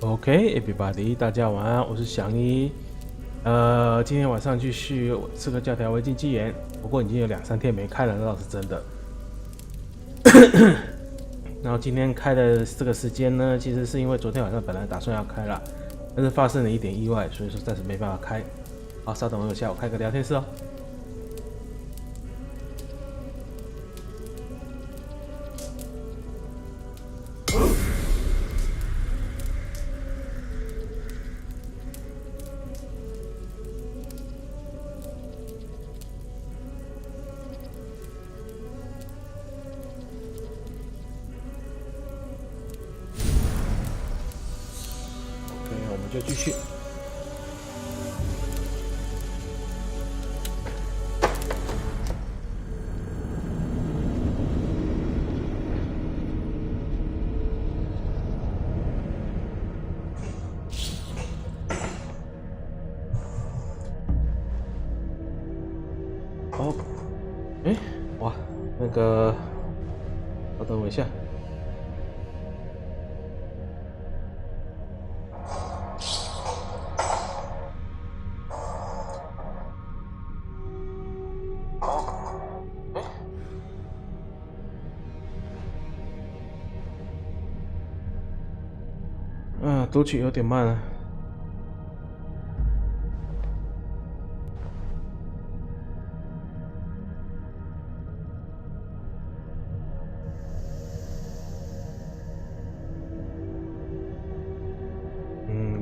OK，everybody，大家晚安，我是翔一。今天晚上继续《刺客教条：维京纪元》，不过已经有2-3天没开了，那倒是真的。然后今天开的这个时间呢，其实是因为昨天晚上本来打算要开了，但是发生了一点意外，所以说暂时没办法开。好，稍等我一下，我开个聊天室哦。就继续。哦，哎，哇，那个，稍等我一下。读取有点慢啊。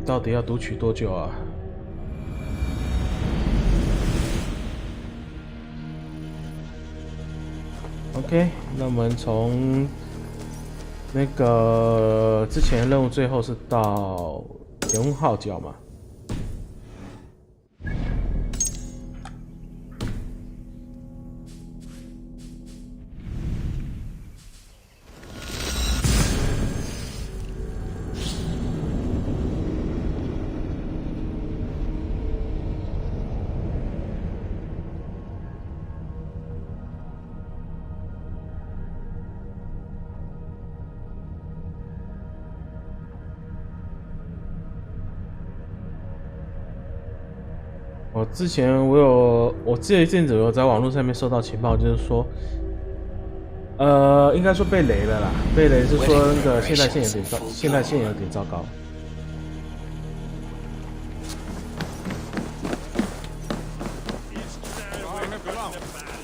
到底要读取多久啊？OK， 那我们从那个之前任务最后是到0号角嘛？我这一阵子有在网络上面收到情报，就是说，应该说被雷了啦。被雷是说那个现代线有点糟糕。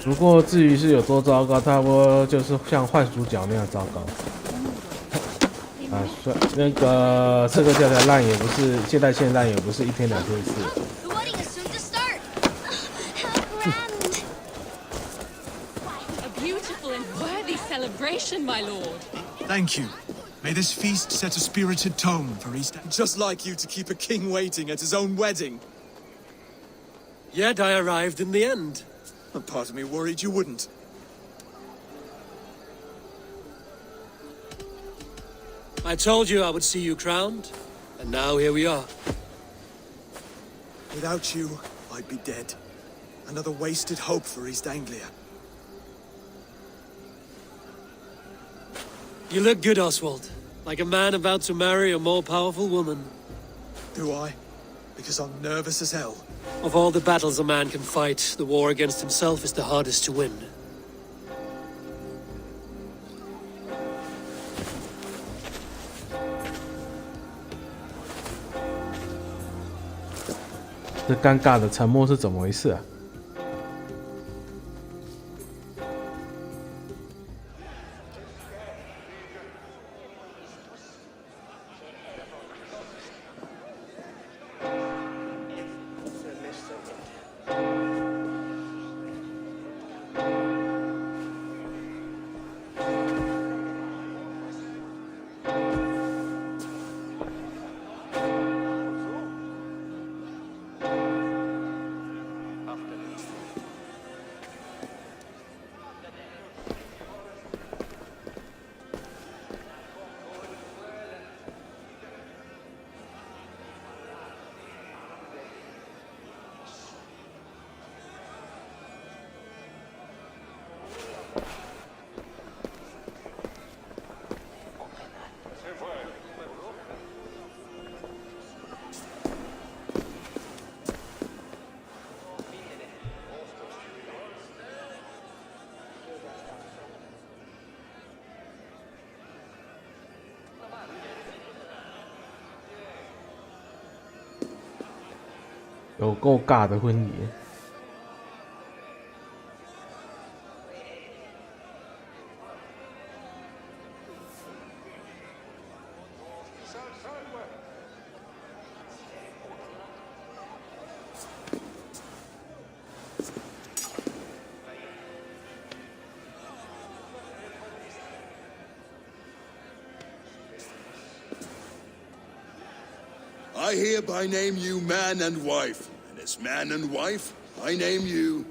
不过至于是有多糟糕，差不多就是像换主角那样糟糕。那个刺客教条烂也不是，现代线烂也不是1天2天的事。My lord. Thank you. May this feast set a spirited tone for East. Just like you to keep a king waiting at his own wedding. Yet I arrived in the end. A part of me worried you wouldn't. I told you I would see you crowned, and now here we are. Without you, I'd be dead. Another wasted hope for East Anglia. You look good, Oswald. Like a man about to marry a more powerful woman. Do I? Because I'm nervous as hell. Of all the battles a man can fight, the war against himself is the hardest to win. 这尴尬的沉默是怎么回事啊？有够尬的婚礼。I hereby name you man and wife, and as man and wife, I name you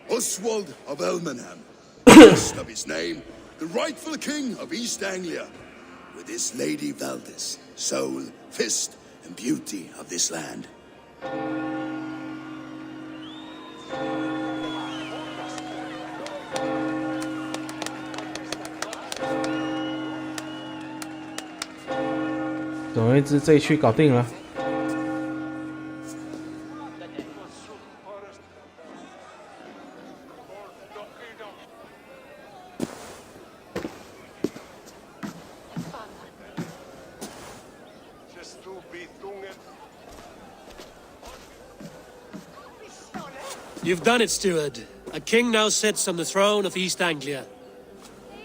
Oswald of Elmenham, first of his name, the rightful king of East Anglia, with his lady Valdis, soul, fist, and beauty of this land. 总而言之，这一区搞定了。You've done it, steward. A king now sits on the throne of East Anglia.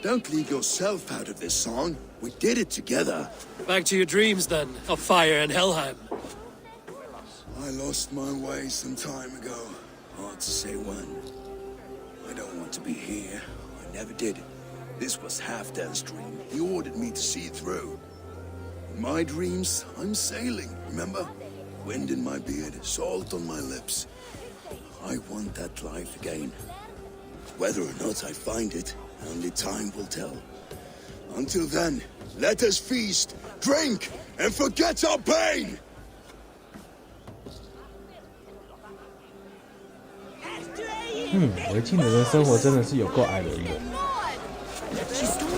Don't leave yourself out of this song. We did it together. Back to your dreams, then, of fire and Helheim. I lost my way some time ago. Hard to say when. I don't want to be here. I never did. This was Halfdan's dream. He ordered me to see it through. In my dreams, I'm sailing, remember? Wind in my beard, salt on my lips. I want that life again. Whether or not I find it, only time will tell. Until then, let us feast, drink, and forget our pain! 维京的人生活真的是有够矮人的。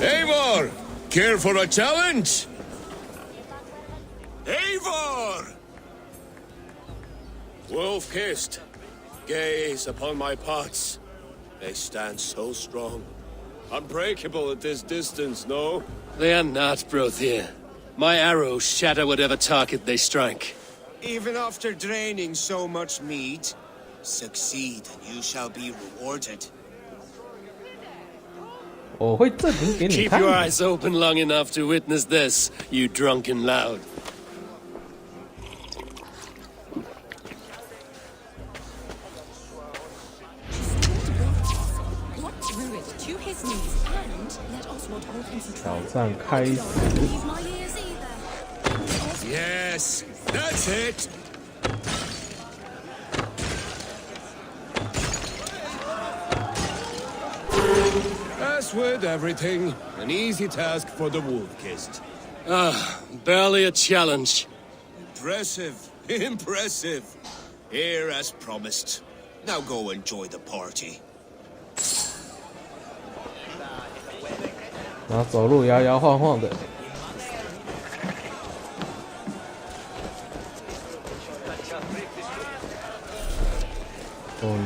Eivor! Care for a challenge? Eivor! Wolf-kissed, gaze upon my parts. They stand so strong. Unbreakable at this distance, no? They are not, Brothier. My arrows shatter whatever target they strike. Even after draining so much meat, succeed and you shall be rewarded. 我会证明给你 Keep 看 your 的。 eyes open long enough to witness this, you drunken loud. Got through it to his knees and let Oswald hold concentrate. 挑战开始。 Leave my ears either. Yes, that's it! As with everything, an easy task for the wolf-kissed. Barely a challenge. Impressive, impressive. Here as promised. Now go enjoy the party. 然后走路摇摇晃晃的。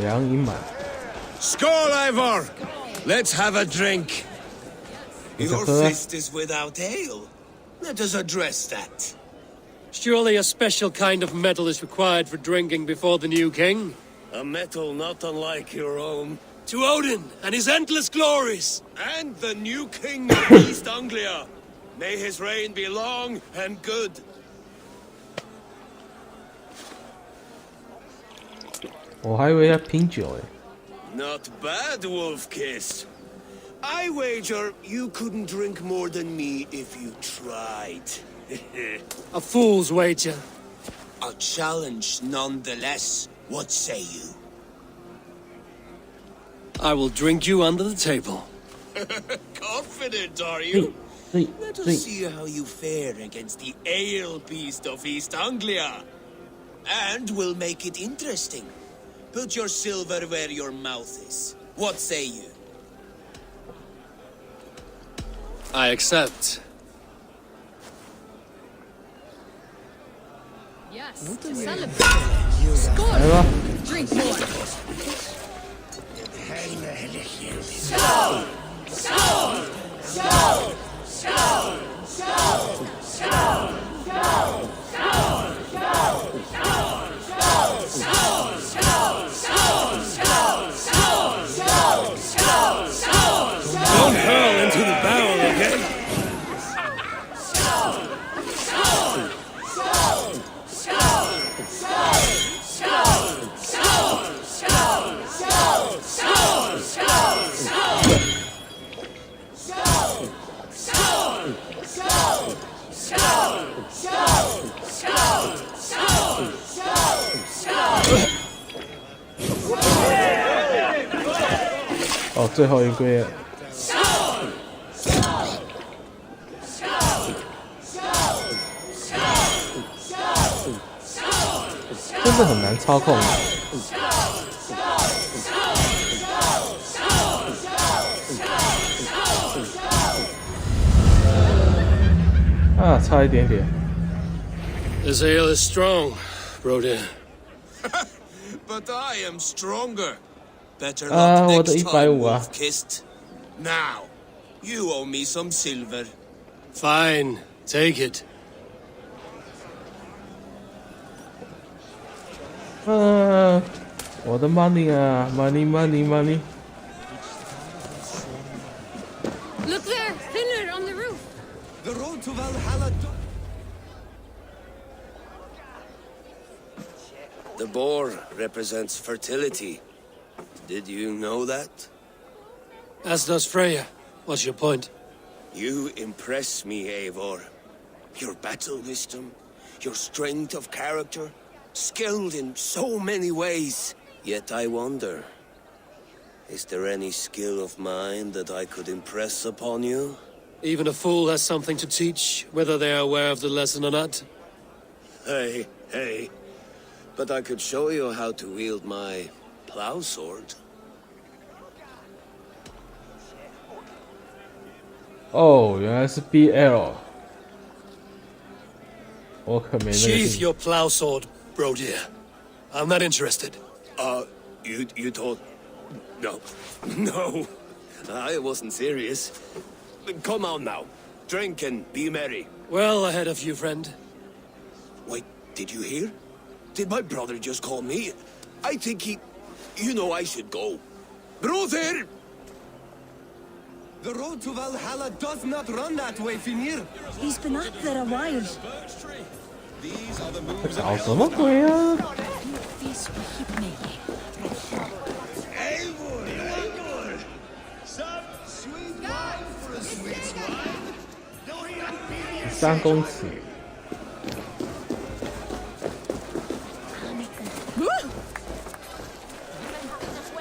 粮已满。 Skål, Eivor! Let's have a drink. Your fist is without ale. Let us address that. Surely a special kind of metal is required for drinking before the new king? A metal not unlike your own. To Odin and his endless glories! And the new king of East Anglia. May his reign be long and good. 我还以为要拼酒哎。 Not bad, Wolf-kissed. I wager you couldn't drink more than me if you tried. A fool's wager. A challenge nonetheless. What say you? I will drink you under the table. Confident, are you? 对 Let 对 us see how you fare against the ale beast of East Anglia. And we'll make it interesting. Put your silver where your mouth is. What say you? I accept. Yes, to celebrate. 来 Score! 吧， Drink more. 最后一龟了。真的很难操控。啊，差一点点。This ale is strong, Brody. But I am stronger. Better 我 luck 的 next time, 150啊。 wolf-kissed. Now, you owe me some silver. Fine, take it. 我的 money 啊 ，money。 Look there, thinner on the roof. The road to Valhalla. The boar represents fertility. Did you know that? As does Freya. What's your point? You impress me, Eivor. Your battle wisdom, your strength of character, skilled in so many ways. Yet I wonder, is there any skill of mine that I could impress upon you? Even a fool has something to teach, whether they are aware of the lesson or not. Hey. But I could show you how to wield my plow sword. 哦，原来是 BL。我可没那个劲。 Sheath your plow sword, Brody. I'm not interested. You thought... No, I wasn't serious. Come on now, drink and be merry. Well ahead of you, friend. Wait, did you hear? Did my brother just call me? I think he... You know I should go. Brother! The road to Valhalla does not run that way, Finir. He's been up there a while. 搞什么鬼啊？ This will keep me. Eivor! Some sweet wine for a sweet swine. No, he 3公尺。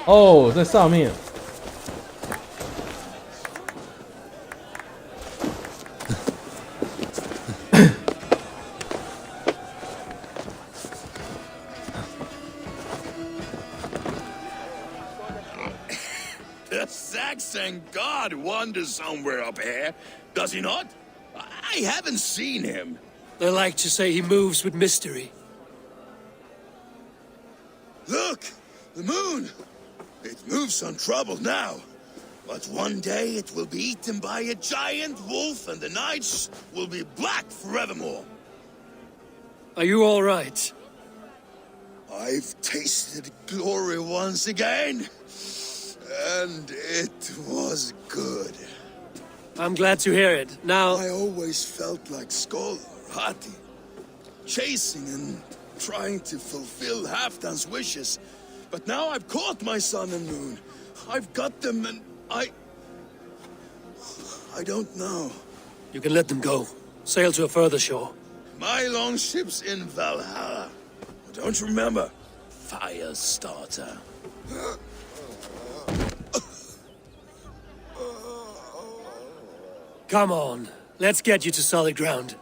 哦，在上面。The Saxon god wanders somewhere up here, does he not? I haven't seen him. They like to say he moves with mystery. Look, the moon. It moves untroubled now. But one day it will be eaten by a giant wolf and the nights will be black forevermore. Are you all right? I've tasted glory once again. And it was good. I'm glad to hear it. Now... I always felt like Skoll or Hati, chasing and trying to fulfill Halfdan's wishes. But now I've caught my sun and moon. I've got them and I don't know. You can let them go. Sail to a further shore. My longship's in Valhalla. Don't you remember? Firestarter. Come on. Let's get you to solid ground.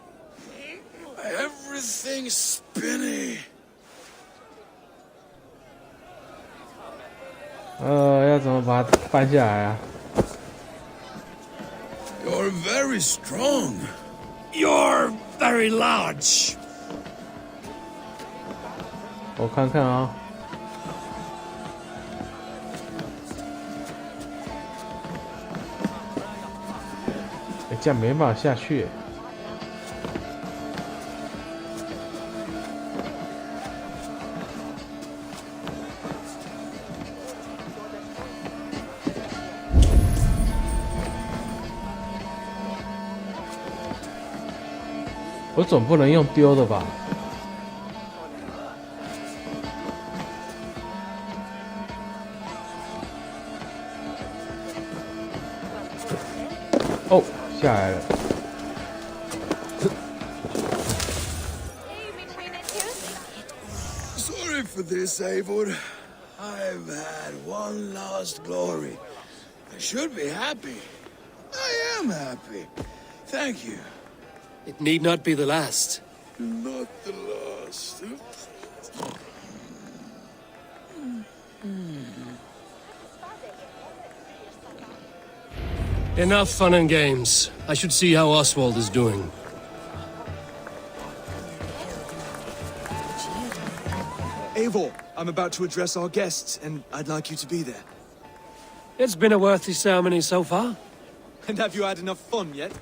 Everything's spinny. 要怎么把它搬下来啊？ You're very strong. You're very large. 我看看啊。这样没办法下去。我总不能用丢的吧？哦，下来了。Sorry for this, Eivor. I've had one last glory, should be happy. I am happy. Thank you. It need not be the last. Not the last. Enough fun and games. I should see how Oswald is doing. Eivor, I'm about to address our guests, and I'd like you to be there. It's been a worthy ceremony so far. And have you had enough fun yet?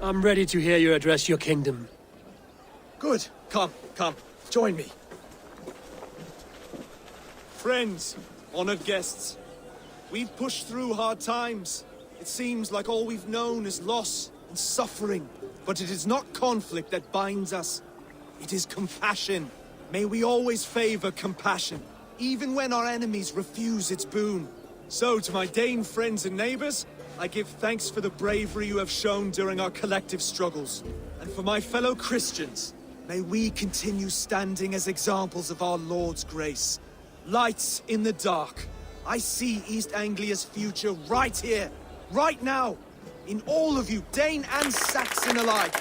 I'm ready to hear you address your kingdom. Good. Come, join me. Friends, honored guests, we've pushed through hard times. It seems like all we've known is loss and suffering. But it is not conflict that binds us. It is compassion. May we always favor compassion, even when our enemies refuse its boon. So, to my Dane friends and neighbors, I give thanks for the bravery you have shown during our collective struggles. And for my fellow Christians, may we continue standing as examples of our Lord's grace. Lights in the dark. I see East Anglia's future right here, right now, in all of you, Dane and Saxon alike.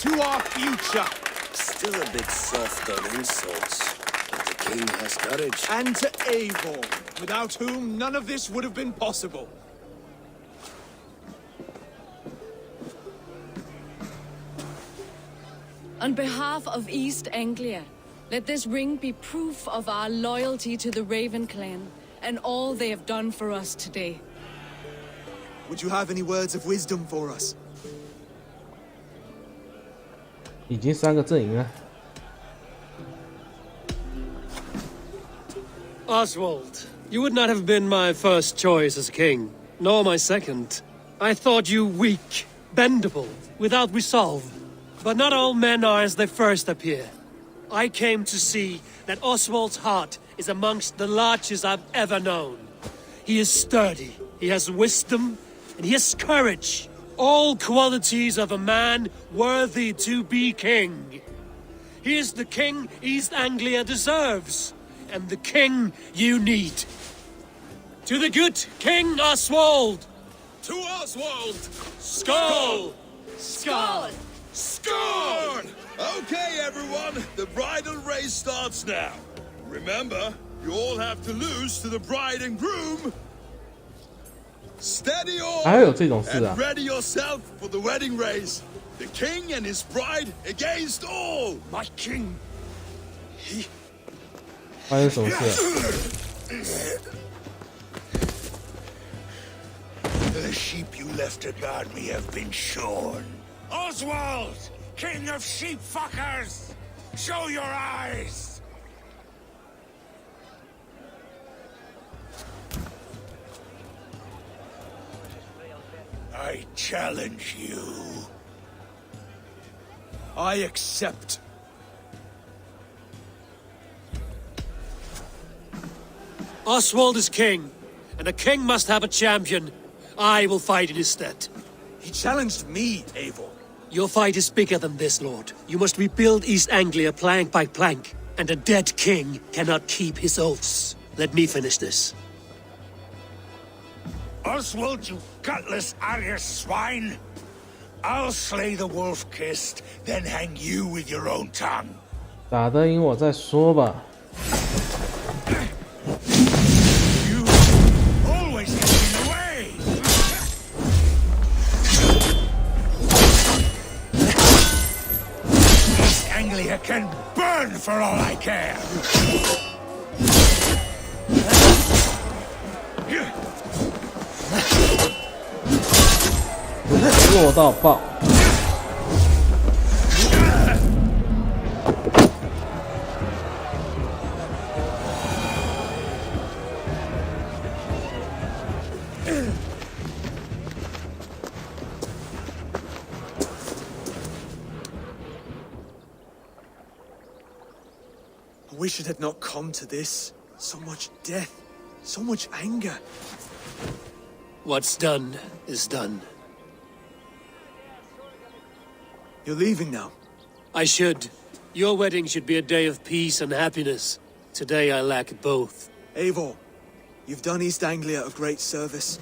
To our future. Still a bit soft on insults, but the king has courage. And to Eivor, without whom none of this would have been possible. On behalf of East Anglia, let this ring be proof of our loyalty to the Raven clan and all they have done for us today. Would you have any words of wisdom for us? 已经3个阵营了。 Oswald, you would not have been my first choice as king, nor my second. I thought you weak, bendable, without resolve. But not all men are as they first appear. I came to see that Oswald's heart is amongst the largest I've ever known. He is sturdy, he has wisdom, and he has courage. All qualities of a man worthy to be king. He is the king East Anglia deserves, and the king you need. To the good King Oswald! To Oswald! Skull! Skull! Scorn! Okay, everyone, the bridal race starts now. Remember, you all have to lose to the bride and groom. Steady all 还有这种事啊 and ready yourself for the wedding race. The king and his bride against all. My king. 发生什么事？ The sheep you left to guard me have been shorn. Oswald, king of sheep fuckers, show your eyes. I challenge you. I accept. Oswald is king, and a king must have a champion. I will fight in his stead. He challenged me, Eivor. Your fight is bigger than this, Lord. You must rebuild East Anglia plank by plank, and a dead king cannot keep his oaths. Let me finish this. Oswald, you gutless Arya swine! I'll slay the wolf-kissed, then hang you with your own tongue. 打得赢我再说吧。 You always get in the way! East Anglia can burn for all I care! 弱到爆！ I wish it had not come to this. So much death, so much anger. What's done is done. You're leaving now. I should. Your wedding should be a day of peace and happiness. Today I lack both. Eivor, You've done East Anglia a great service.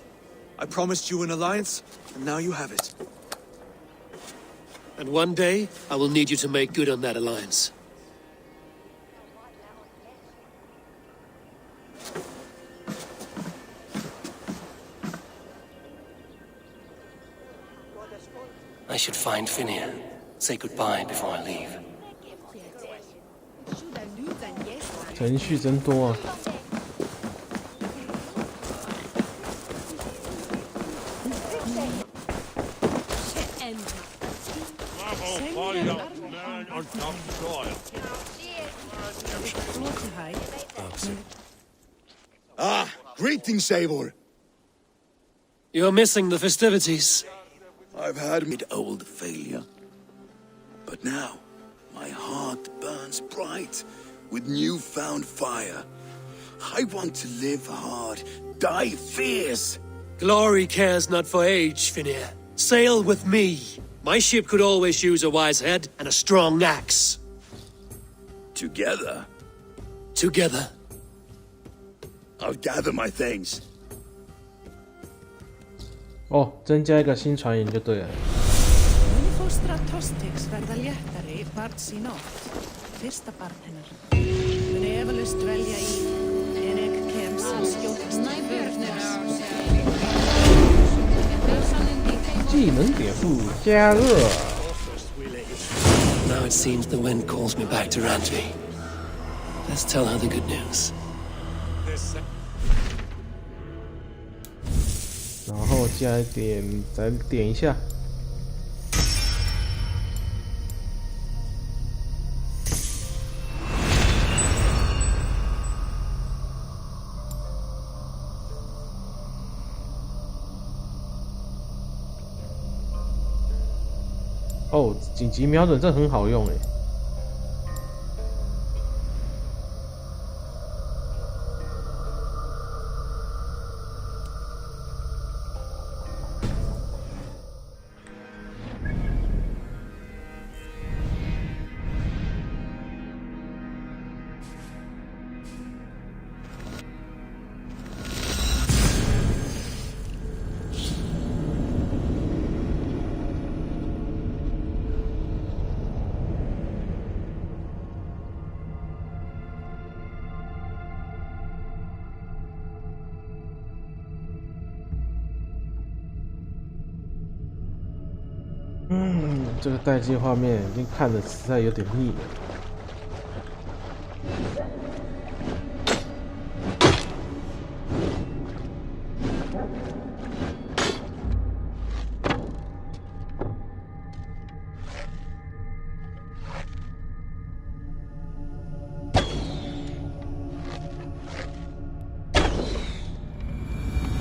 I promised you an alliance, and now you have it. And one day, I will need you to make good on that alliance. I should find Finnear. Say goodbye before I leave. 程序真多啊！Ah, greetings, Eivor. You're missing the festivities. I've had an old failure. But now, my heart burns bright with newfound fire. I want to live hard, die fierce. Glory cares not for age, Finnear. Sail with me. My ship could always use a wise head and a strong axe. Together, Together. I'll gather my things. 哦，增加一个新船员就对了。 Fóstra Tostigs verða léttari barn sín oft. Fyrsta barn hennar. Mun efalaust dvelja í en ek kem sem skjótast förners. 技能点数加热。 Now it seems the wind calls me back to Randvi. Let's tell her the good news. 然后加一点，再点一下。哦，紧急瞄准这很好用哎。这个待机画面已经看得实在有点腻了。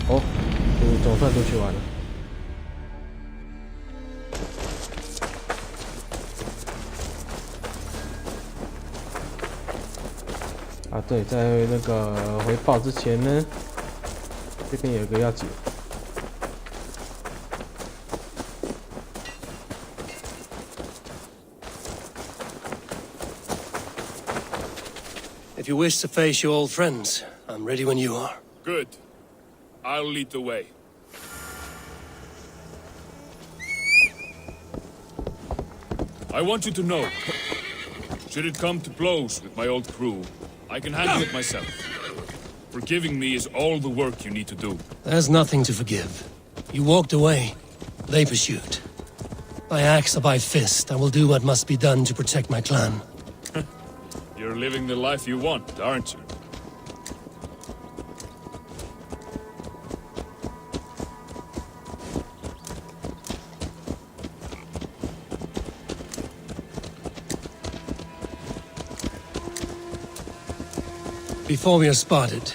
哦，总算出去玩了。 啊，对，在那个回报之前呢，这边有一个要解。If you wish to face your old friends, I'm ready when you are. Good. I'll lead the way. I want you to know, should it come to blows with my old crew, I can handle it myself. Forgiving me is all the work you need to do. There's nothing to forgive. You walked away. They pursued. By axe or by fist, I will do what must be done to protect my clan. You're living the life you want, aren't you? Before we are spotted,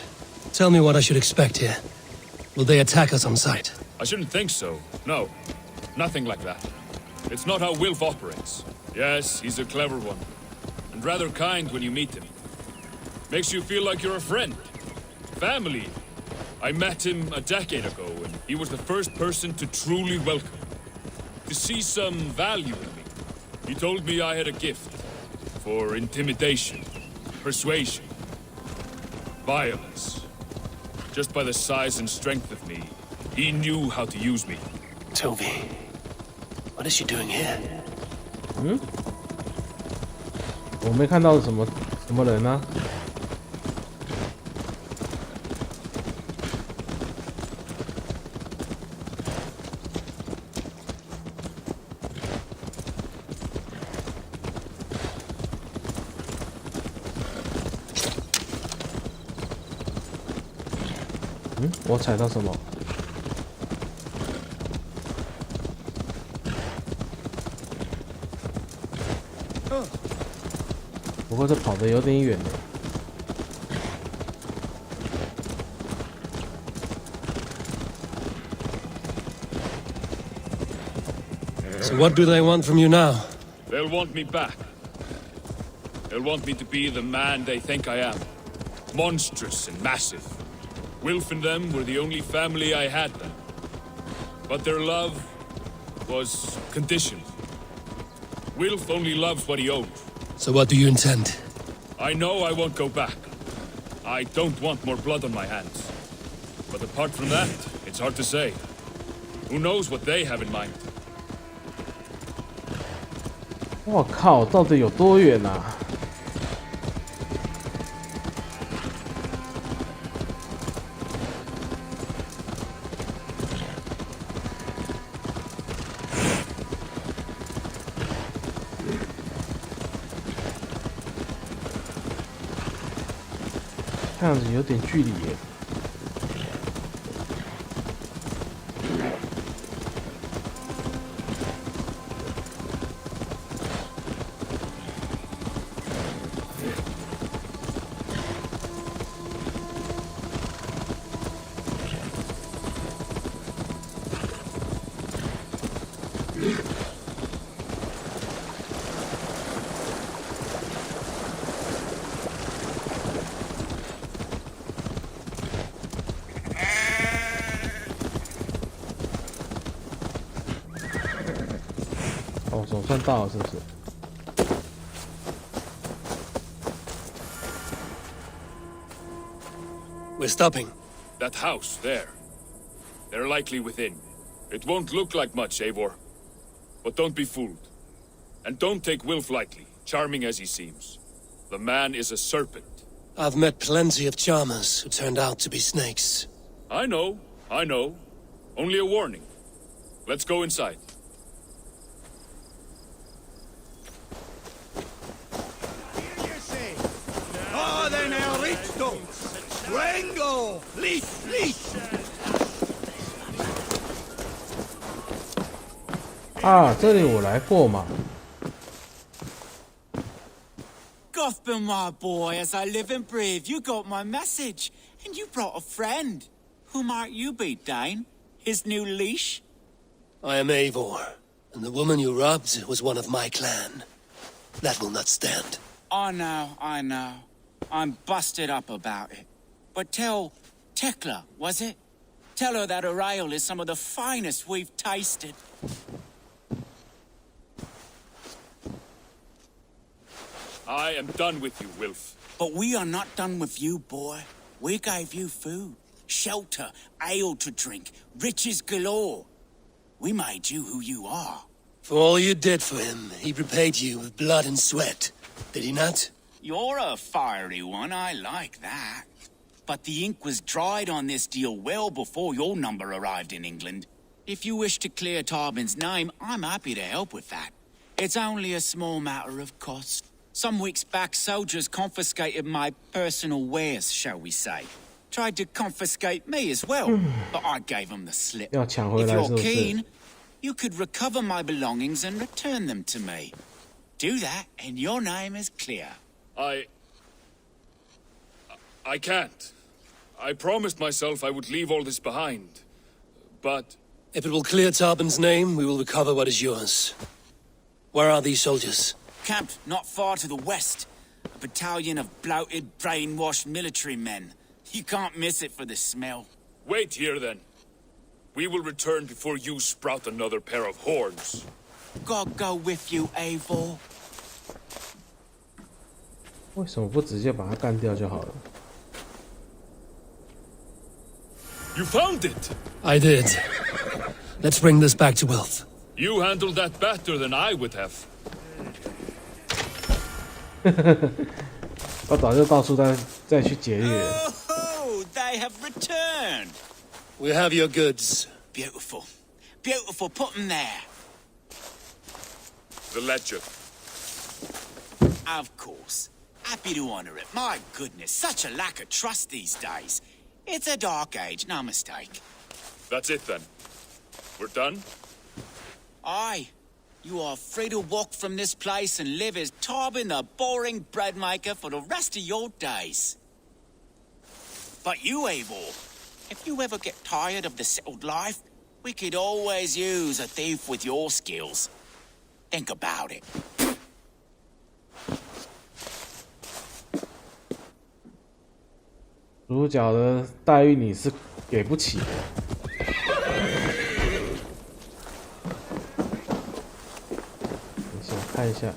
tell me what I should expect here. Will they attack us on sight? I shouldn't think so. No, nothing like that. It's not how Wilf operates. Yes, he's a clever one, and rather kind when you meet him. Makes you feel like you're a friend. Family. I met him a decade ago, and he was the first person to truly welcome me. To see some value in me. He told me I had a gift for intimidation, persuasion, violence. Just by the size and strength of me, he knew how to use me. Toby, what is she doing here? 我没看到什么人啊。我踩到什么？不过这跑得有点远了。So what do they want from you now? They'll want me back. They'll want me to be the man they think I am. Monstrous and massive. Wilf and them were the only family I had then. But their love was conditioned. Wilf only loves what he owns. So what do you intend? I know I won't go back. I don't want more blood on my hands. But apart from that, it's hard to say. Who knows what they have in mind? 我靠，到底有多远啊？看样子有点距离耶。哦，总算到了，是不是？ We're stopping. That house, there. They're likely within. It won't look like much, Eivor. But don't be fooled. And don't take Wilf lightly, charming as he seems. The man is a serpent. I've met plenty of charmers who turned out to be snakes. I know. Only a warning. Let's go inside. Rango! Leaf! 啊，这里我来过嘛。 Gotham, my boy, as I live and breathe, you got my message. And you brought a friend. Who might you be, Dane? His new leash? I am Eivor, and the woman you robbed was one of my clan. That will not stand. I know. I'm busted up about it. But tell Tekla, was it? Tell her that her ale is some of the finest we've tasted. I am done with you, Wilf. But we are not done with you, boy. We gave you food, shelter, ale to drink, riches galore. We made you who you are. For all you did for him, he repaid you with blood and sweat. Did he not? You're a fiery one, I like that. But the ink was dried on this deal well before your number arrived in England. If you wish to clear Tarbin's name, I'm happy to help with that. It's only a small matter of cost. Some weeks back, soldiers confiscated my personal wares, shall we say. Tried to confiscate me as well, but I gave them the slip. If you're keen, you could recover my belongings and return them to me. Do that, and your name is clear. I can't. I promised myself I would leave all this behind. But... If it will clear Tarbin's name, we will recover what is yours. Where are these soldiers? Camped not far to the west. A battalion of bloated, brainwashed military men. You can't miss it for the smell. Wait here, then. We will return before you sprout another pair of horns. God go with you, Eivor. 为什么不直接把他干掉就好了？ You found it! I did. Let's bring this back to Wilf. You handled that better than I would have. 我早就到处再去劫掠。Oh, they have returned. We have your goods. Beautiful. Beautiful. Put them there. The ledger. Of course. Happy to honor it. My goodness, such a lack of trust these days. It's a dark age, no mistake. That's it then. We're done? Aye. You are free to walk from this place and live as Tarbin the boring bread maker for the rest of your days. But you, Eivor, if you ever get tired of the settled life, we could always use a thief with your skills. Think about it. 主角的待遇你是给不起的。等一下看一下。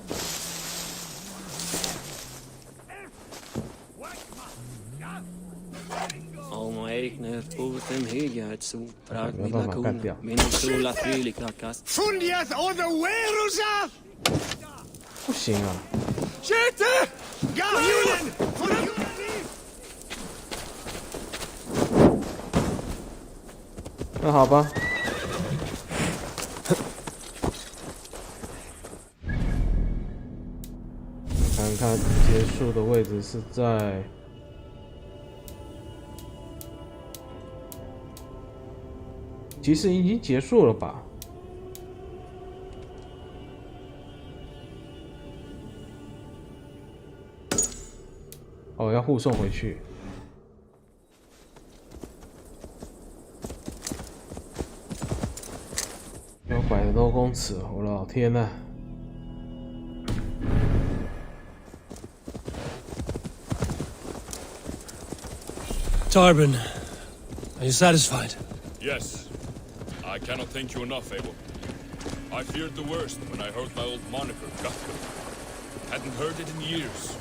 不行啊！那好吧。看看结束的位置是在。其实已经结束了吧？哦，要护送回去。100多公尺，我老天呐！ Tarbin, are you satisfied? Yes. I cannot thank you enough, Eivor. I feared the worst when I heard my old moniker, Guthrum. Hadn't heard it in years.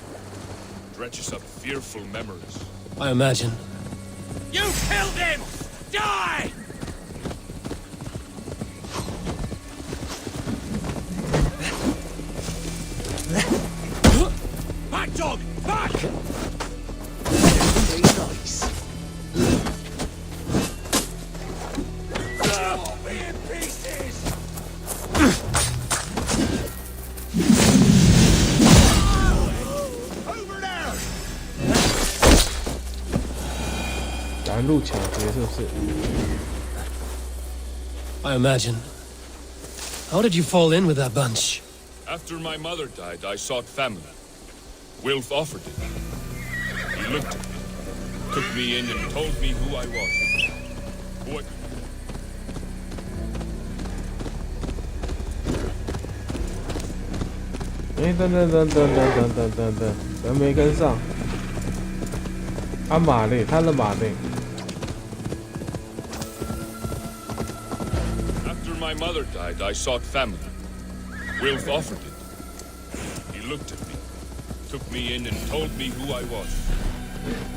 Dredges up fearful memories. I imagine. You killed him! Die! Back, dog! Back! Very nice. Over there! 赶路抢劫是不是？ I imagine. How did you fall in with that bunch? After my mother died, I sought family. Wilf offered it. He looked at me, took me in and told me who I was. Who I... 等，人没跟上。马嘞，他的马嘞。 After my mother died, I sought family. Wilf offered it. He looked at me, took me in and told me who I was.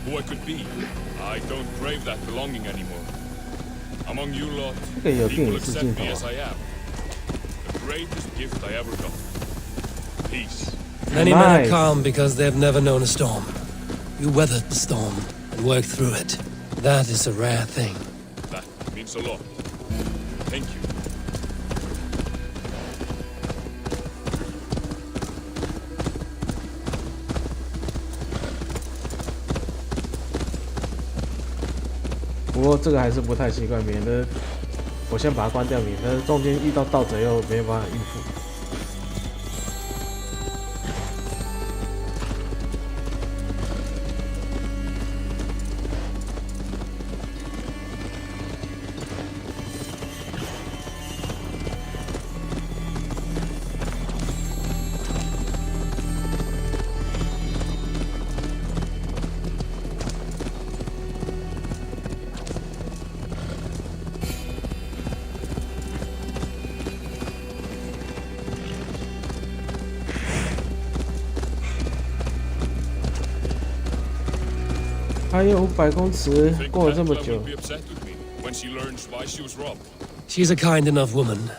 Who I could be. I don't crave that belonging anymore. Among you lot, people accept me as I am. The greatest gift I ever got. Peace. Many men are calm because they've never known a storm. You weathered the storm and worked through it. That is a rare thing. That means a lot. Thank you. 不过这个还是不太习惯，免得我先把它关掉，免得中间遇到盗贼又没办法应付。还有500公尺，过了这么久。 Be upset with me when she learns why she was robbed. She's a kind enough woman,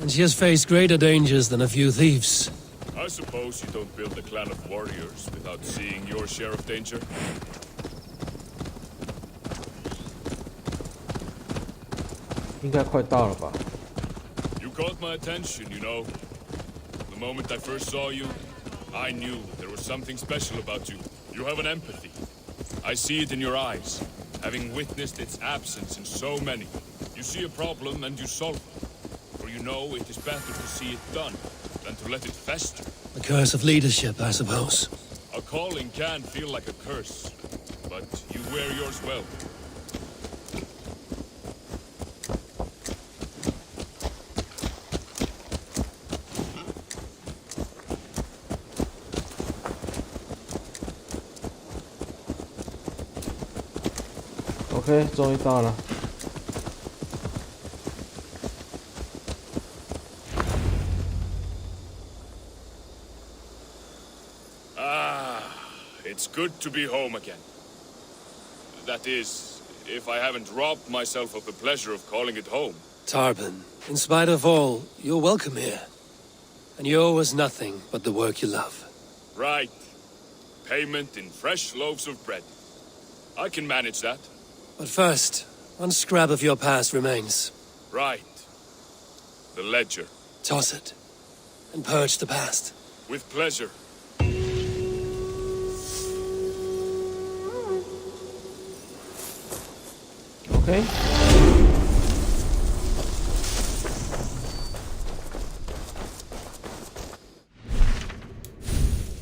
and she has faced greater dangers than a few thieves. I suppose you don't build a clan of warriors without seeing your share of danger. You caught my attention, you know. The moment I first saw you, I knew there was something special about you. You have an empathy. I see it in your eyes, having witnessed its absence in so many. You see a problem and you solve it. For you know it is better to see it done than to let it fester. The curse of leadership, I suppose. A calling can feel like a curse, but you wear yours well. OK， 终于到了。It's good to be home again. That is, if I haven't robbed myself of the pleasure of calling it home. Tarban, in spite of all, you're welcome here. And you owe us nothing but the work you love. Right. Payment in fresh loaves of bread. I can manage that. But first, one scrap of your past remains. Right. The ledger. Toss it, and purge the past. With pleasure. OK。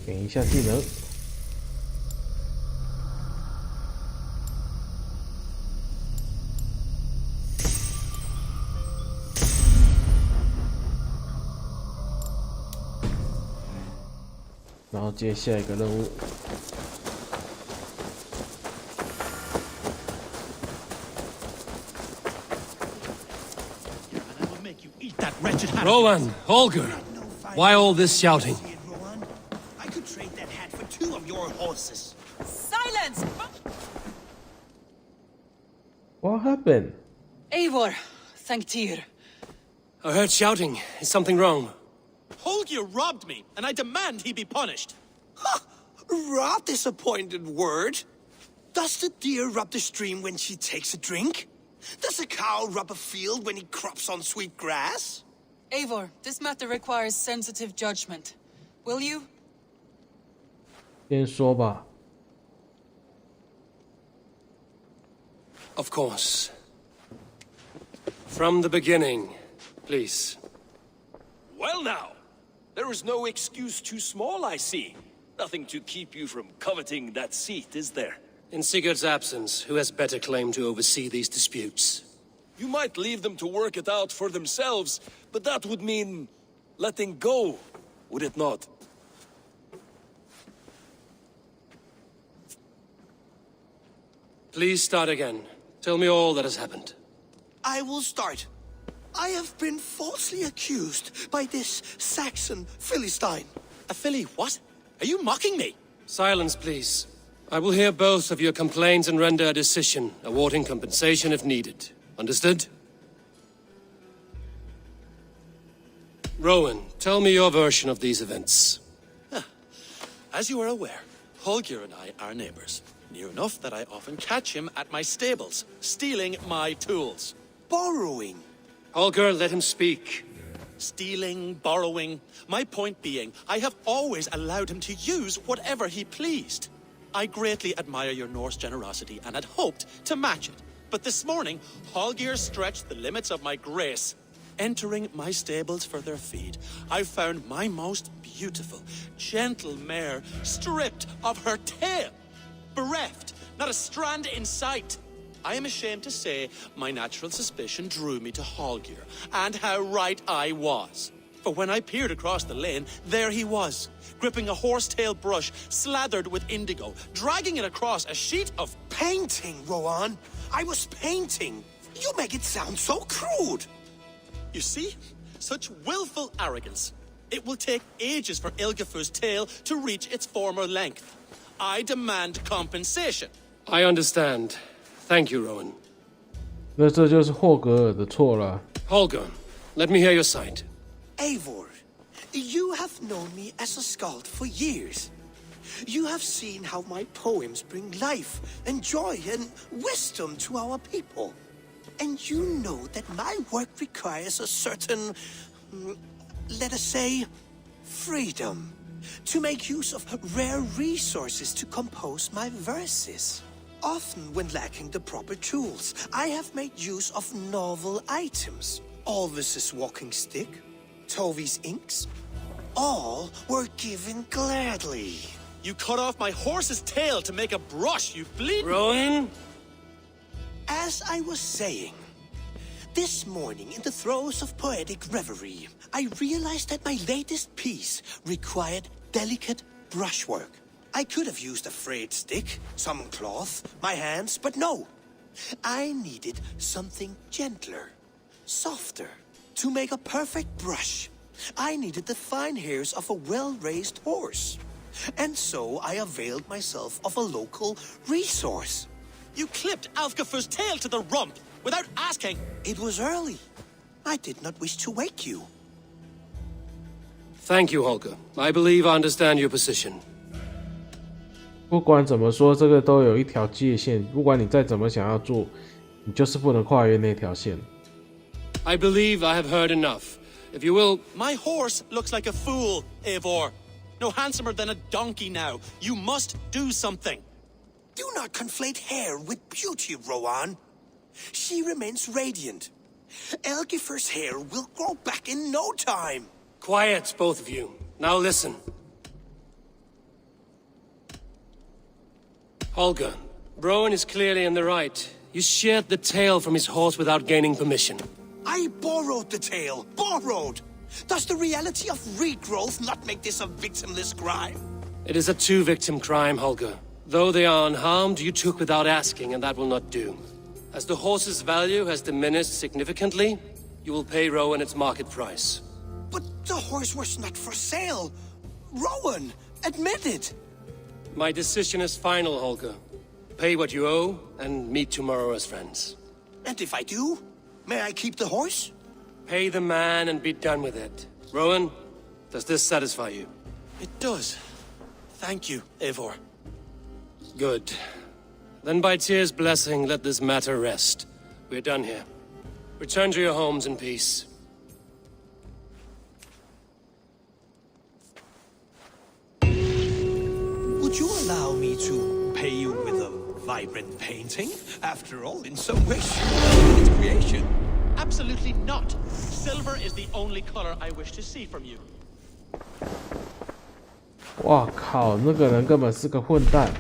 点一下技能。然后接下一个任务。Rowan, Holger, why all this shouting? I could trade that hat for 2 of your horses. Silence! What happened? Eivor, thank Tyr. I heard shouting. Is something wrong? Holger robbed me, and I demand he be punished. Huh! Robbed is a pointed word. Does the deer rub the stream when she takes a drink? Does a cow rub a field when he crops on sweet grass? Eivor, this matter requires sensitive judgment. Will you? 先说吧。Of course. From the beginning, please. Well now, there is no excuse too small, I see. Nothing to keep you from coveting that seat, is there? In Sigurd's absence, who has better claim to oversee these disputes? You might leave them to work it out for themselves, but that would mean letting go, would it not? Please start again. Tell me all that has happened. I will start. I have been falsely accused by this Saxon Philistine. A Philly what? Are you mocking me? Silence, please. I will hear both of your complaints and render a decision, awarding compensation if needed. Understood? Rowan, tell me your version of these events. As you are aware, Holger and I are neighbors. Near enough that I often catch him at my stables, stealing my tools. Borrowing. Holger, let him speak. Stealing, borrowing. My point being, I have always allowed him to use whatever he pleased. I greatly admire your Norse generosity and had hoped to match it. But this morning, Holger stretched the limits of my grace. Entering my stables for their feed, I found my most beautiful, gentle mare stripped of her tail. Bereft, not a strand in sight. I am ashamed to say my natural suspicion drew me to Holger, and how right I was. For when I peered across the lane, there he was, gripping a horsetail brush slathered with indigo, dragging it across a sheet of painting, Rowan. I was painting. You make it sound so crude. You see? Such willful arrogance. It will take ages for Ilgefu's tail to reach its former length. I demand compensation. I understand. Thank you, Rowan. 那这就是霍格尔的错了。Holger, let me hear your side. Eivor, you have known me as a skald for years. You have seen how my poems bring life and joy and wisdom to our people. And you know that my work requires a certain, let us say, freedom. To make use of rare resources to compose my verses. Often when lacking the proper tools, I have made use of novel items. Alvis's walking stick, Tovy's inks, all were given gladly. You cut off my horse's tail to make a brush, you bleed. Rowan? As I was saying, this morning in the throes of poetic reverie, I realized that my latest piece required delicate brushwork. I could have used a frayed stick, some cloth, my hands, but no. I needed something gentler, softer. To make a perfect brush, I needed the fine hairs of a well-raised horse. And so I availed myself of a local resource. You clipped Alfgafur's tail to the rump without asking. It was early. I did not wish to wake you. Thank you, Holger. I believe I understand your position. 不管怎么说，这个都有一条界限。不管你再怎么想要做，你就是不能跨越那条线。I believe I have heard enough. If you will... My horse looks like a fool, Eivor. No handsomer than a donkey now. You must do something. Do not conflate hair with beauty, Rowan. She remains radiant. Elgifer's hair will grow back in no time. Quiet, both of you. Now listen. Holger, Rowan is clearly in the right. You sheared the tail from his horse without gaining permission. I borrowed the tail. Borrowed! Does the reality of regrowth not make this a victimless crime? It is a two-victim crime, Holger. Though they are unharmed, you took without asking, and that will not do. As the horse's value has diminished significantly, you will pay Rowan its market price. But the horse was not for sale. Rowan, admit it. My decision is final, Holger. Pay what you owe, and meet tomorrow as friends. And if I do, may I keep the horse? Pay the man and be done with it. Rowan, does this satisfy you? It does. Thank you, Eivor. Good. Then by Tyr's blessing, let this matter rest. We're done here. Return to your homes in peace. Would you allow me to pay you with a vibrant painting? After all, in some ways, it's creation. Absolutely not. Silver is the only color I wish to see from you. 哇靠，那个人根本是个混蛋。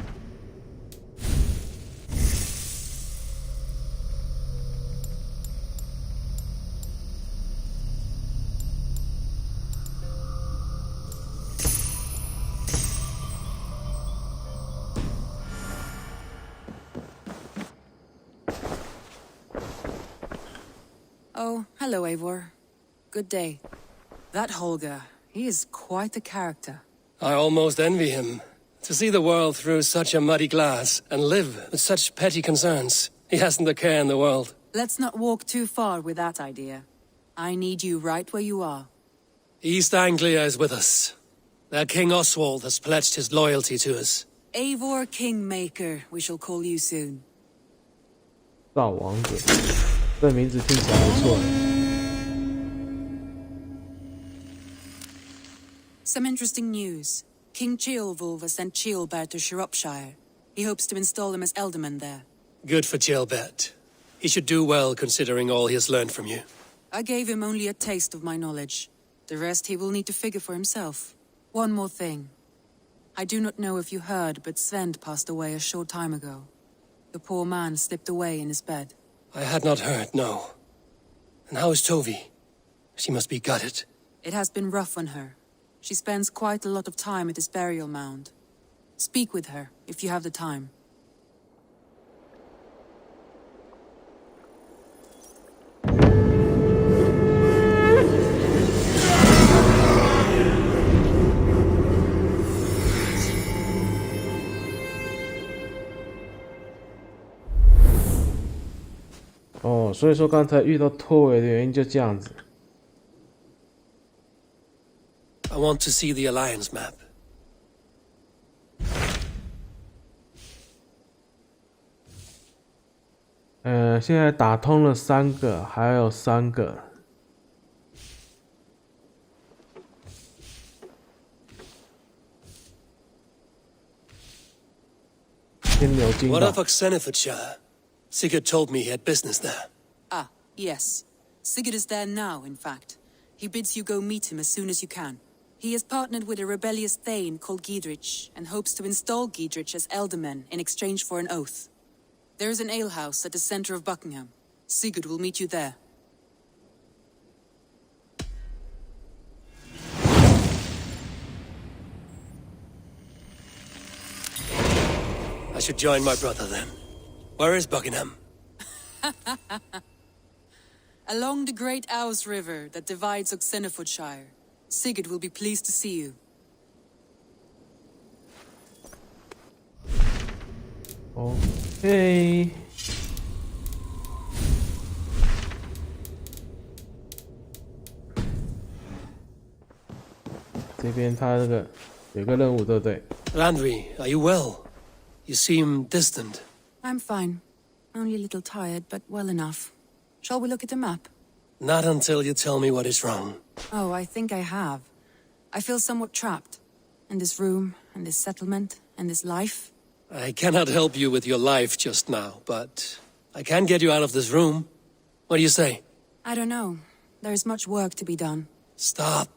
Oh, hello, Eivor. Good day. That Holger, he is quite a character. I almost envy him. To see the world through such a muddy glass and live with such petty concerns. He hasn't a care in the world. Let's not walk too far with that idea. I need you right where you are. East Anglia is with us. Their King Oswald has pledged his loyalty to us. Eivor Kingmaker, we shall call you soon. 造王者，这名字听起来不错。Some interesting news. King Ceolwulf has sent Ceolbert to Shropshire. He hopes to install him as Elderman there. Good for Ceolbert. He should do well considering all he has learned from you. I gave him only a taste of my knowledge. The rest he will need to figure for himself. One more thing. I do not know if you heard, but Svend passed away a short time ago. The poor man slipped away in his bed. I had not heard, no. And how is Tovy? She must be gutted. It has been rough on her. She spends quite a lot of time at his burial mound. Speak with her, if you have the time. 所以说刚才遇到拖尾的原因就这样子。I want to see the Alliance map. 现在打通了3个，还有3个。天牛津岛。 What of Oxenfordshire? Sigurd told me he had business there. Ah, yes. Sigurd is there now, in fact. He bids you go meet him as soon as you can. He has partnered with a rebellious Thane called Giedrich, and hopes to install Giedrich as Elderman in exchange for an oath. There is an alehouse at the center of Buckingham. Sigurd will meet you there. I should join my brother then. Where is Buckingham? Along the great Ouse River that divides Oxenfordshire. Sigurd will be pleased to see you. Okay. 这边他这个有个任务，对不对？ Landry, are you well? You seem distant. I'm fine. Only a little tired, but well enough. Shall we look at the map? Not until you tell me what is wrong. Oh, I think I have. I feel somewhat trapped. In this room, and this settlement, and this life. I cannot help you with your life just now, but I can get you out of this room. What do you say? I don't know. There is much work to be done. Stop.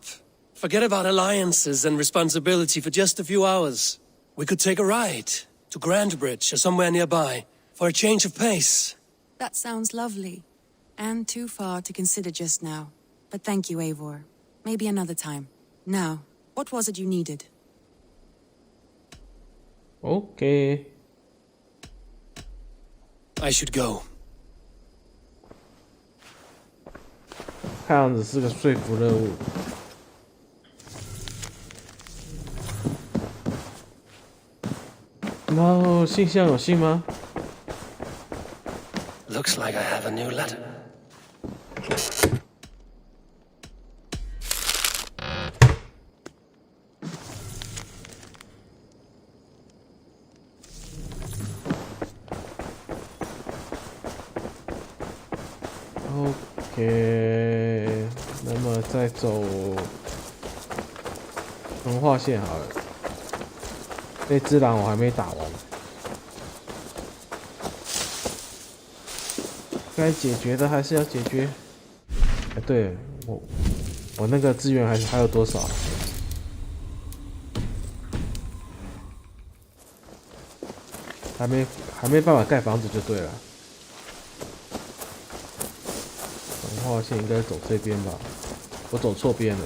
Forget about alliances and responsibility for just a few hours. We could take a ride to Grandbridge or somewhere nearby for a change of pace. That sounds lovely. And too far to consider just now. But thank you, Eivor. Maybe another time. Now, what was it you needed? Okay. I should go. 看样子是个说服任务。然后信箱有信吗？ Looks like I have a new letter. OK， 那么再走文化线好了。那只狼我还没打完，该解决的还是要解决。哎，对我那个资源还有多少？还没办法盖房子就对了。 文化线应该走这边吧，我走错边了。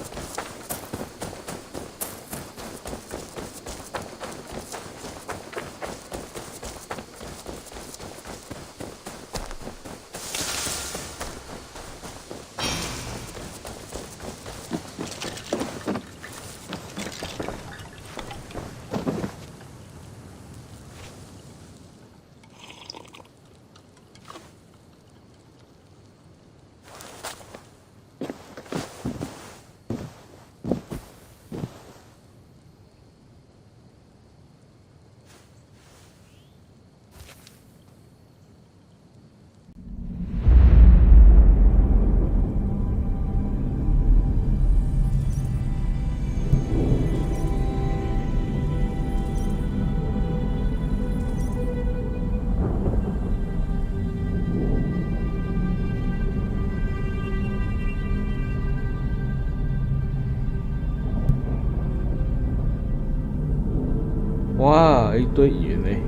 哇，一堆云哎，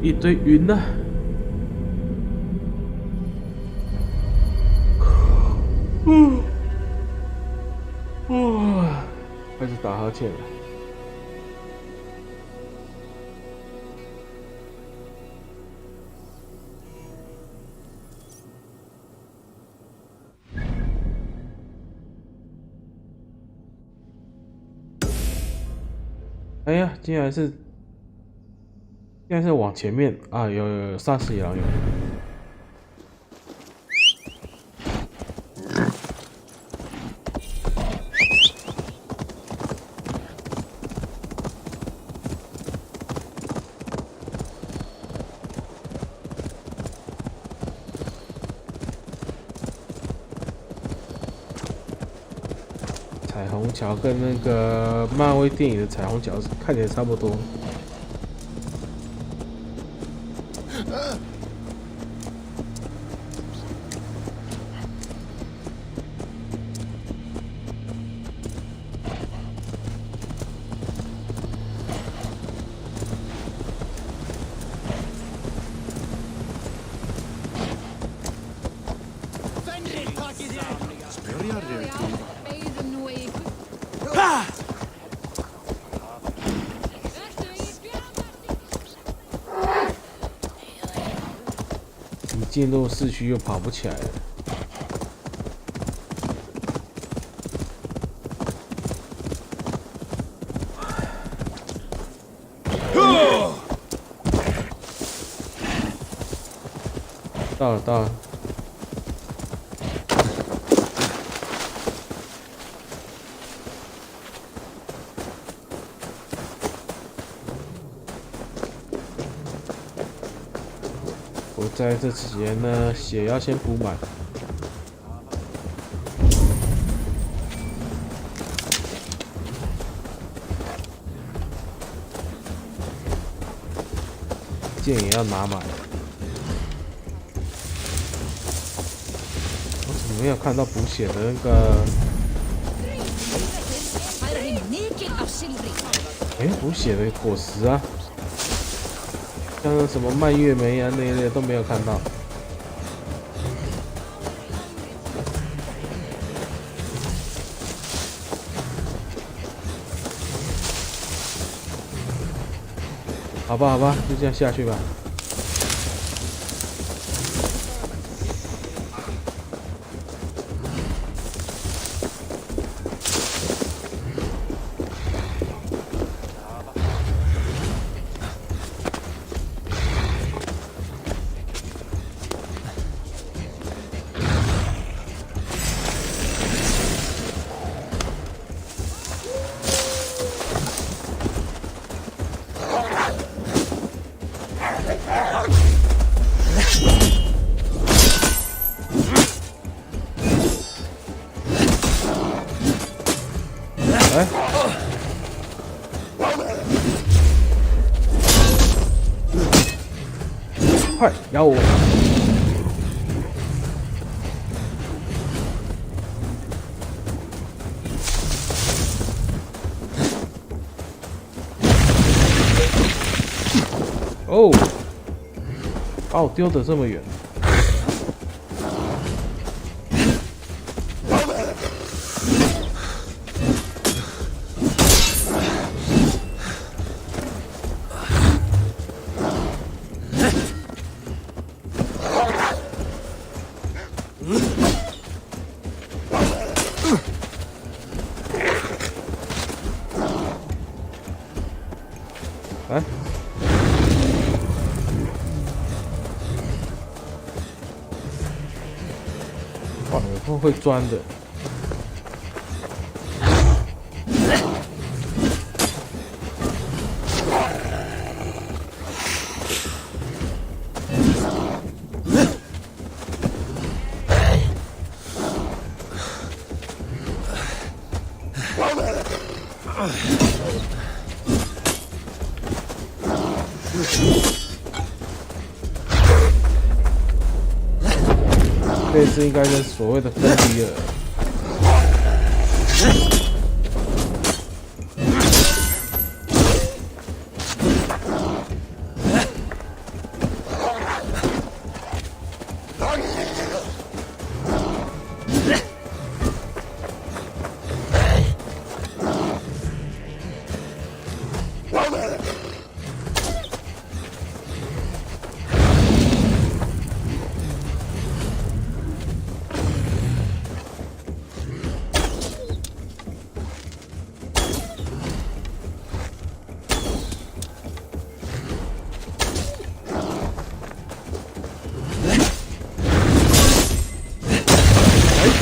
一堆云呐、哇，开始打哈欠了。哎呀，竟然是往前面啊！有杀死野狼有。彩虹桥跟那个漫威电影的彩虹桥看起来差不多。一进入市区又跑不起来了。到了，到了。我在这之前呢，血要先补满。剑也要拿满。我怎么没有看到补血的那个？补血的果实啊！像什么蔓越莓啊那一类都没有看到。好吧，好吧，就这样下去吧。快咬我！哦，把我丢得这么远。来，哇，有会钻的。这次应该是所谓的分离了。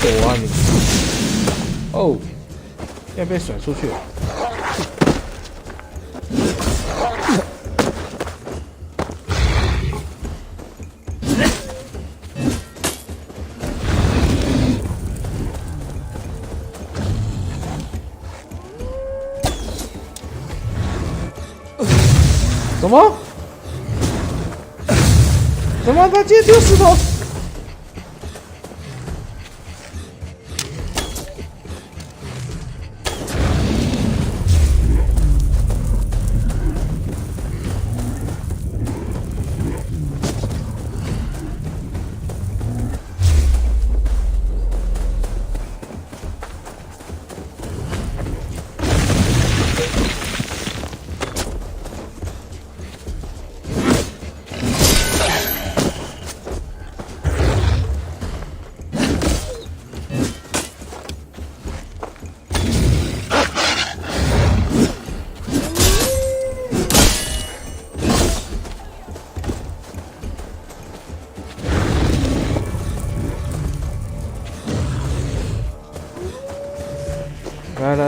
走啊你！哦，要被甩出去了。什么？什么？他直接丢石头！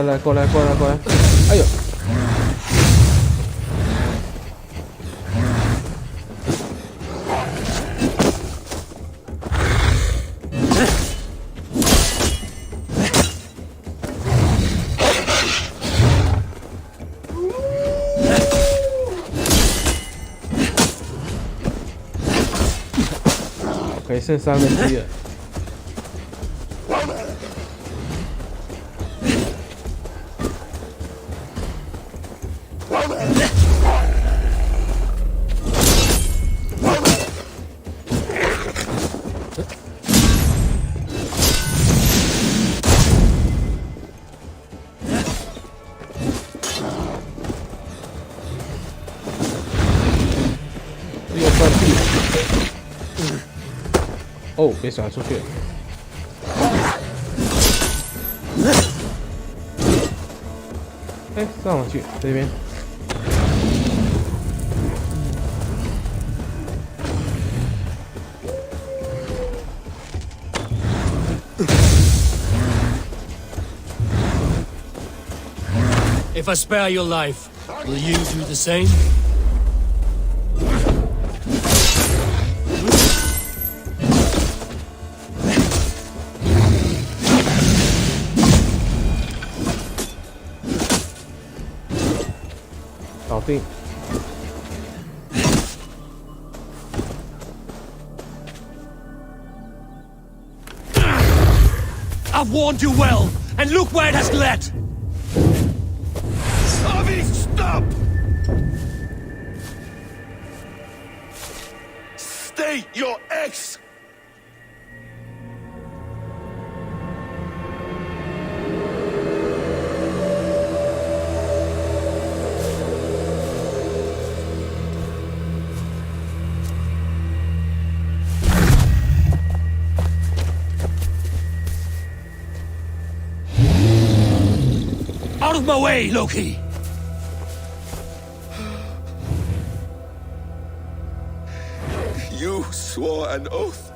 来，过来！哎呦！OK， 剩1/3了。哦，被甩出去了。哎，上去这边。If I spare your life, will you do the same? I've warned you well, and look where it has led! Savi, stop! State your ex! Out of my way, Loki! You swore an oath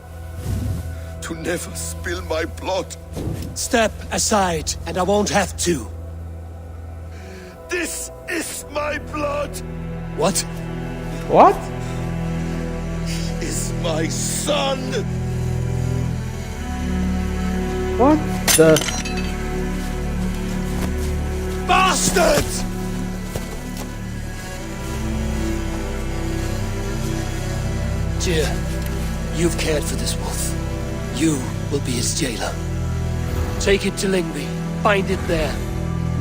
to never spill my blood. Step aside, and I won't have to. This is my blood. What? What? He is my son. What the? Bastard! Dear, you've cared for this wolf. You will be his jailer. Take it to Lingby, bind it there.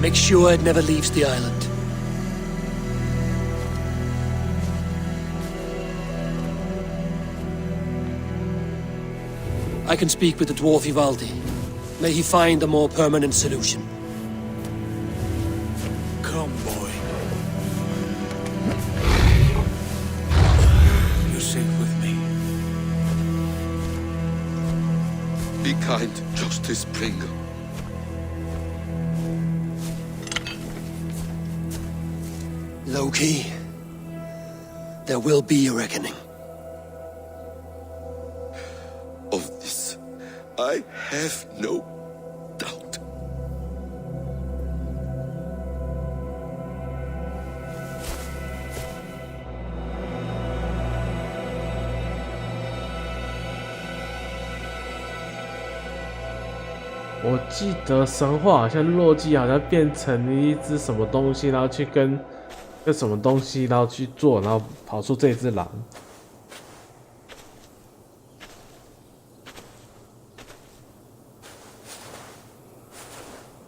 Make sure it never leaves the island. I can speak with the dwarf Ivaldi. May he find a more permanent solution. Come, boy. You're safe with me. Be kind, Justice Pringle. Loki, there will be a reckoning. Of this, I have no doubt. "我记得神话好像洛基好像变成了一只什么东西，然后去跟个什么东西，然后去做，然后跑出这只狼。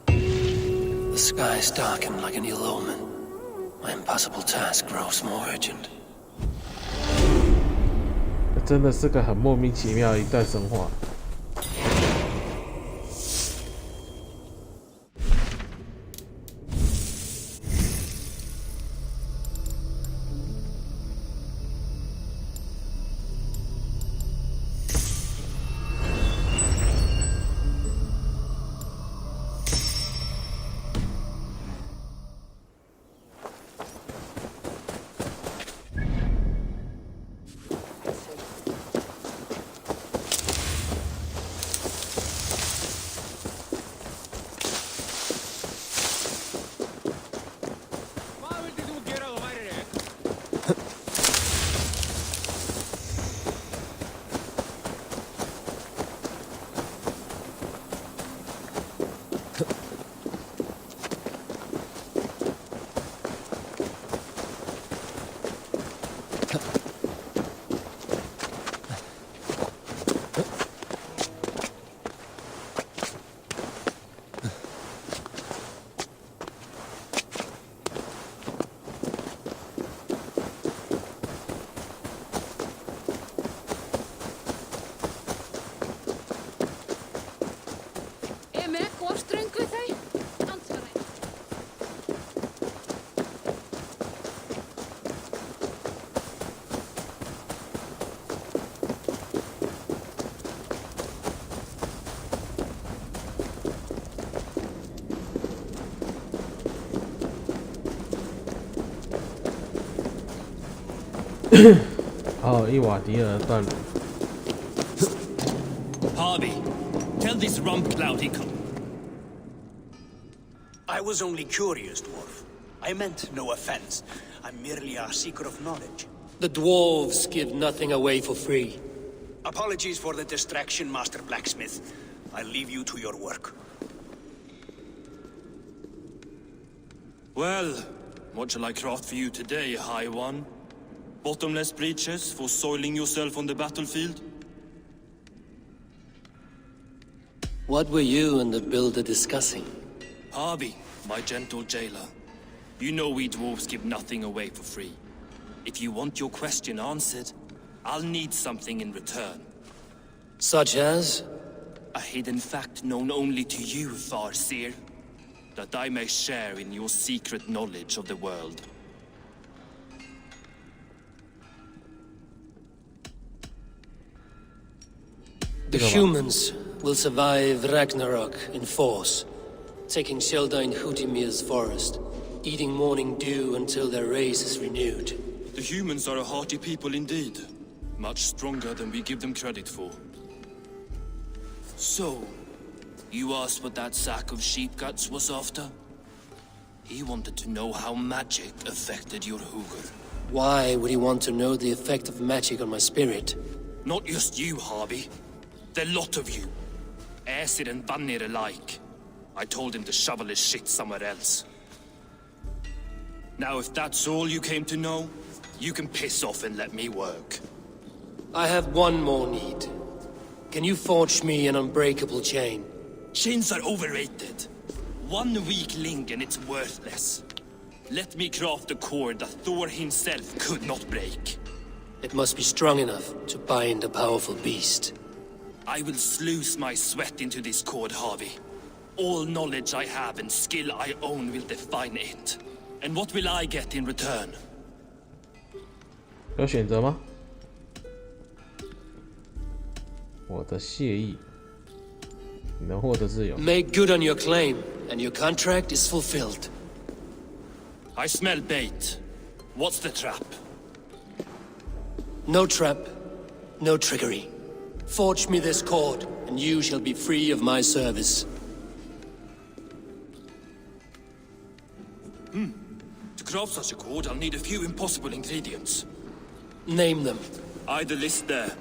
The skies darken like an ill omen. My impossible task grows more urgent. 真的是个很莫名其妙的一段神话。哦，一瓦迪尔断了。Harvey, tell this rump cloud he come. I was only curious, dwarf. I meant no offense. I'm merely a seeker of knowledge. The dwarves give nothing away for free. Apologies for the distraction, Master Blacksmith. I'll leave you to your work. Well, what shall I craft for you today, High One? Bottomless breeches for soiling yourself on the battlefield? What were you and the builder discussing? Harvey, my gentle jailer. You know we dwarves give nothing away for free. If you want your question answered, I'll need something in return. Such as? A hidden fact known only to you, Farseer. That I may share in your secret knowledge of the world. The humans will survive Ragnarok in force, taking shelter in Hutimir's forest, eating morning dew until their race is renewed. The humans are a hearty people indeed. Much stronger than we give them credit for. So, you asked what that sack of sheep guts was after? He wanted to know how magic affected your hugger. Why would he want to know the effect of magic on my spirit? Not just you, Harvey. The lot of you. Aesir and Vanir alike. I told him to shovel his shit somewhere else. Now if that's all you came to know, you can piss off and let me work. I have one more need. Can you forge me an unbreakable chain? Chains are overrated. 1 weak link and it's worthless. Let me craft a cord that Thor himself could not break. It must be strong enough to bind a powerful beast. I will sluice my sweat into this cord, Harvey. All knowledge I have and skill I own will define it. And what will I get in return? 有选择吗？我的谢意，你能获得自由。 Make good on your claim, and your contract is fulfilled. I smell bait. What's the trap? No trap, no trickery. Forge me this cord, and you shall be free of my service. To craft such a cord, I'll need a few impossible ingredients. Name them. The list there.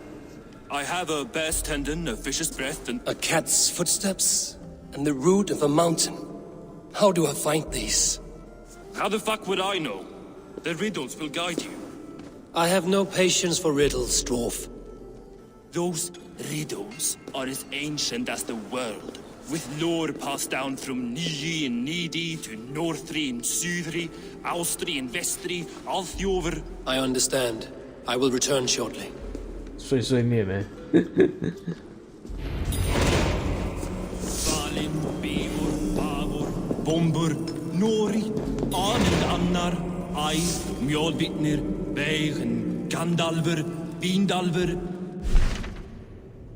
I have a bear's tendon, a fish's breath, and... A cat's footsteps, and the root of a mountain. How do I find these? How the fuck would I know? The riddles will guide you. I have no patience for riddles, dwarf. Those riddles are as ancient as the world, with lore passed down from Niji and Nidi to Northri and Sudri, Austri and Vestri, Althjover. I understand. I will return shortly. 碎碎念呢？ Valin, Beivor, Bavor, Bombur, Nori, Anand Annar, Ai, Mjolbitnir, Beigen, Gandalver, Vindalver.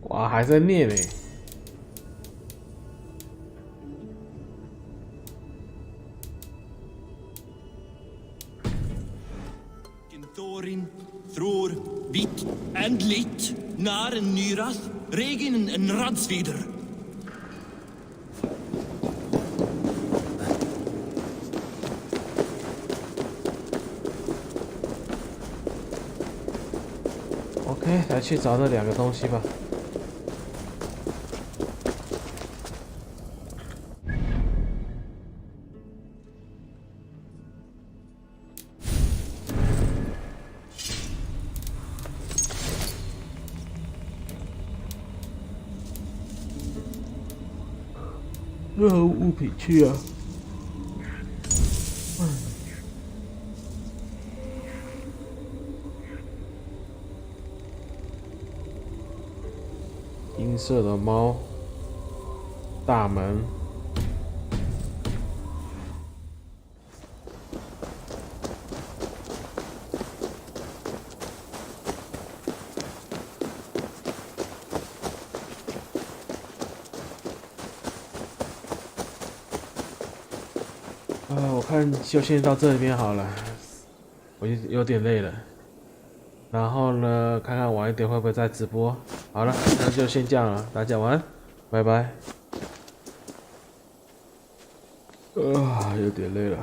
哇，还在念呢。 Thorin, Thror, Vit, and Lit, Naren Nyrath, Regin and Radsvider. OK， 来去找那2个东西吧。任何物品去啊！银色的猫，大门。我看就先到这边好了，我有点累了。然后呢，看看晚一点会不会再直播。好了，那就先这样了，大家晚安，拜拜。有点累了。